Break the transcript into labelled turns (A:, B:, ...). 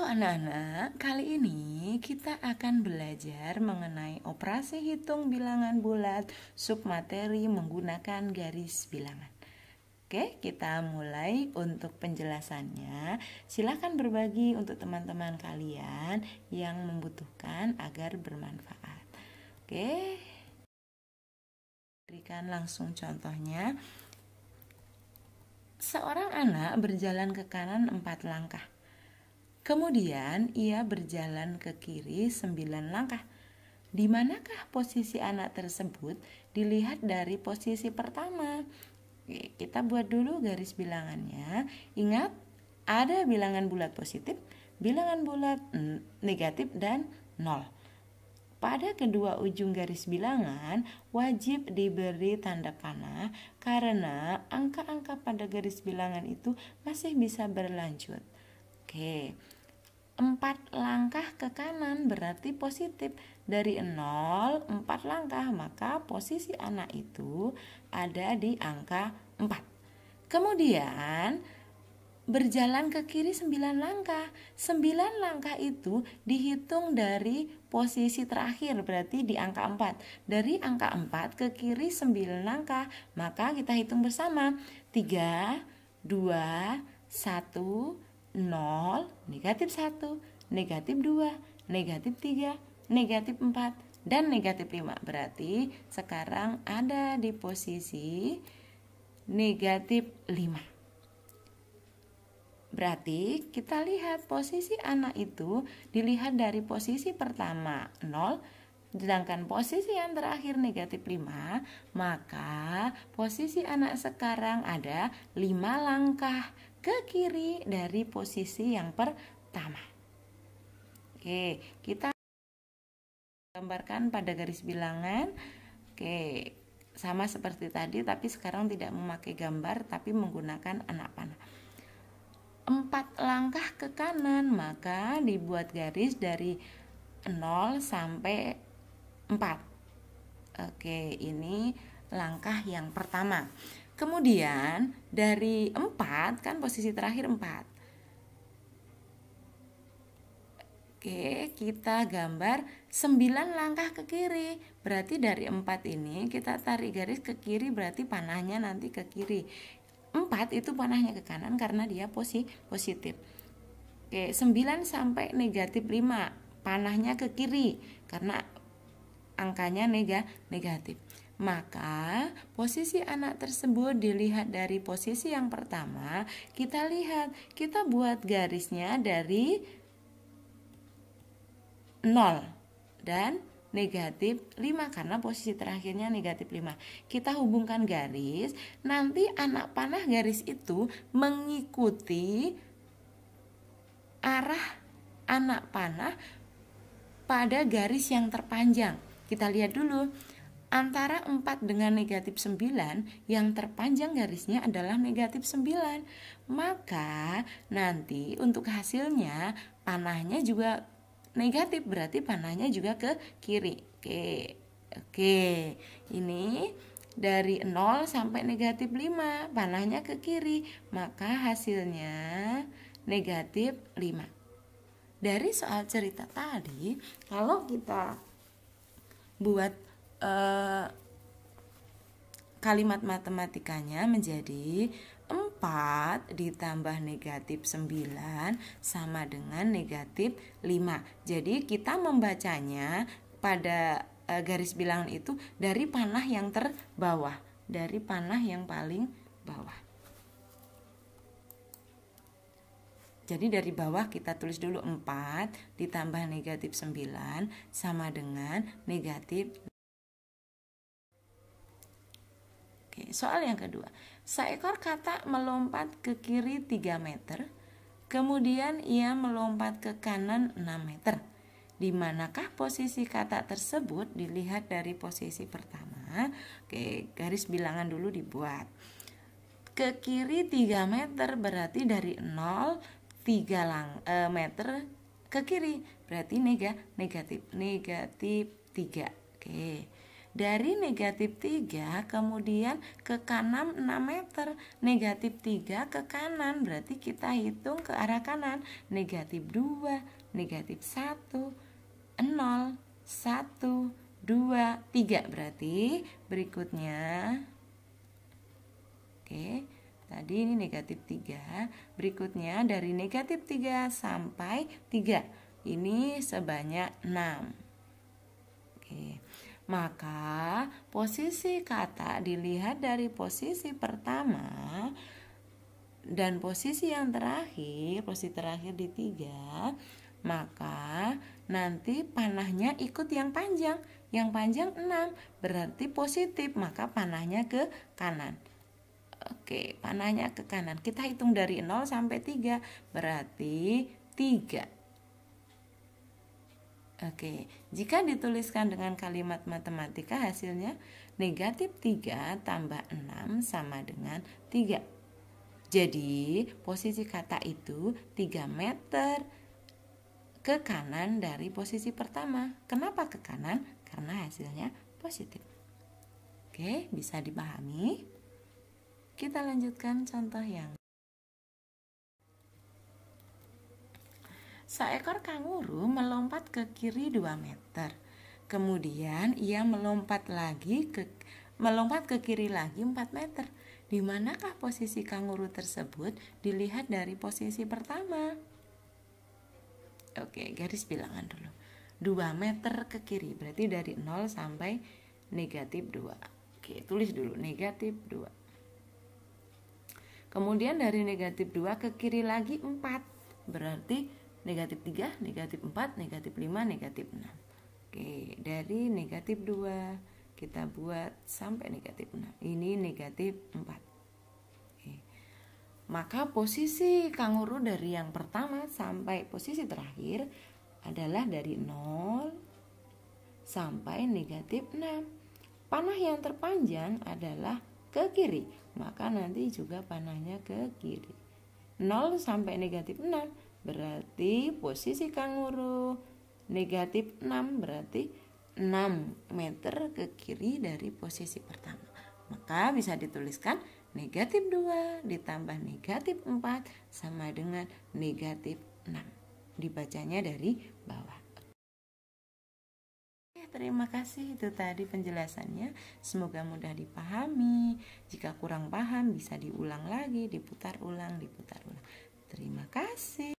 A: anak-anak, kali ini kita akan belajar mengenai operasi hitung bilangan bulat submateri menggunakan garis bilangan. Oke, kita mulai untuk penjelasannya. Silakan berbagi untuk teman-teman kalian yang membutuhkan agar bermanfaat. Oke, berikan langsung contohnya. Seorang anak berjalan ke kanan 4 langkah. Kemudian ia berjalan ke kiri 9 langkah. Di manakah posisi anak tersebut dilihat dari posisi pertama? Oke, kita buat dulu garis bilangannya. Ingat, ada bilangan bulat positif, bilangan bulat negatif, dan 0. Pada kedua ujung garis bilangan wajib diberi tanda panah karena angka-angka pada garis bilangan itu masih bisa berlanjut. Oke, 4 langkah ke kanan berarti positif. Dari 0, 4 langkah, maka posisi anak itu ada di angka 4. Kemudian berjalan ke kiri 9 langkah. 9 langkah itu dihitung dari posisi terakhir, berarti di angka 4. Dari angka 4 ke kiri 9 langkah, maka kita hitung bersama. 3, 2, 1, 0, negatif 1, negatif 2, negatif 3, negatif 4, dan negatif 5. Berarti sekarang ada di posisi negatif 5. Berarti kita lihat posisi anak itu dilihat dari posisi pertama 0, sedangkan posisi yang terakhir negatif 5, maka posisi anak sekarang ada 5 langkah ke kiri dari posisi yang pertama. Oke, kita gambarkan pada garis bilangan. Oke, sama seperti tadi, tapi sekarang tidak memakai gambar tapi menggunakan anak panah. 4 langkah ke kanan, maka dibuat garis dari 0 sampai 4. Oke, ini langkah yang pertama. Kemudian dari 4, kan posisi terakhir 4. Oke, kita gambar 9 langkah ke kiri. Berarti dari 4 ini kita tarik garis ke kiri, berarti panahnya nanti ke kiri. 4 itu panahnya ke kanan karena dia positif. Oke, 9 sampai negatif 5, panahnya ke kiri karena angkanya negatif. Maka posisi anak tersebut dilihat dari posisi yang pertama. Kita lihat, kita buat garisnya dari 0 dan negatif 5 karena posisi terakhirnya negatif 5. Kita hubungkan garis, nanti anak panah garis itu mengikuti arah anak panah pada garis yang terpanjang. Kita lihat dulu, antara 4 dengan negatif 9 yang terpanjang garisnya adalah negatif 9. Maka nanti untuk hasilnya panahnya juga negatif, berarti panahnya juga ke kiri. Oke. Ini dari 0 sampai negatif 5, panahnya ke kiri, maka hasilnya negatif 5. Dari soal cerita tadi, kalau kita buat kalimat matematikanya menjadi 4 ditambah negatif 9 sama dengan negatif 5. Jadi kita membacanya pada garis bilangan itu dari panah yang terbawah, dari panah yang paling bawah. Jadi dari bawah kita tulis dulu 4 ditambah negatif 9 sama dengan negatif. Oke, soal yang kedua. Seekor katak melompat ke kiri 3 meter, kemudian ia melompat ke kanan 6 meter. Di manakah posisi katak tersebut dilihat dari posisi pertama? Oke, garis bilangan dulu dibuat. Ke kiri 3 meter berarti dari 0 3 meter ke kiri, berarti negatif 3. Oke. Dari negatif 3 kemudian ke kanan 6 meter. Negatif 3 ke kanan, berarti kita hitung ke arah kanan. Negatif 2, negatif 1, 0, 1, 2, 3. Berarti berikutnya, oke, tadi ini negatif 3. Berikutnya dari negatif 3 sampai 3. Ini sebanyak 6. Oke. Maka posisi kata dilihat dari posisi pertama dan posisi yang terakhir, posisi terakhir di 3, maka nanti panahnya ikut yang panjang. Yang panjang 6, berarti positif, maka panahnya ke kanan. Oke, panahnya ke kanan. Kita hitung dari 0 sampai 3, berarti 3. Oke, jika dituliskan dengan kalimat matematika hasilnya negatif 3 tambah 6 sama dengan 3. Jadi posisi kata itu 3 meter ke kanan dari posisi pertama. Kenapa ke kanan? Karena hasilnya positif. Oke, bisa dipahami? Kita lanjutkan contoh yang seekor kanguru melompat ke kiri 2 meter. Kemudian ia melompat ke kiri lagi 4 meter. Di manakah posisi kanguru tersebut dilihat dari posisi pertama? Oke, garis bilangan dulu. 2 meter ke kiri, berarti dari 0 sampai negatif 2. Oke, tulis dulu negatif 2. Kemudian dari negatif 2 ke kiri lagi 4, berarti negatif 3, negatif 4, negatif 5, negatif 6. Oke, dari negatif 2 kita buat sampai negatif 6. Ini negatif 4. Oke. Maka posisi kanguru dari yang pertama sampai posisi terakhir adalah dari 0 sampai negatif 6. Panah yang terpanjang adalah ke kiri, maka nanti juga panahnya ke kiri. 0 sampai negatif 6. Berarti posisi kanguru negatif 6, berarti 6 meter ke kiri dari posisi pertama. Maka bisa dituliskan negatif 2 ditambah negatif 4 sama dengan negatif 6. Dibacanya dari bawah. Terima kasih, itu tadi penjelasannya. Semoga mudah dipahami. Jika kurang paham bisa diulang lagi, diputar ulang. Terima kasih.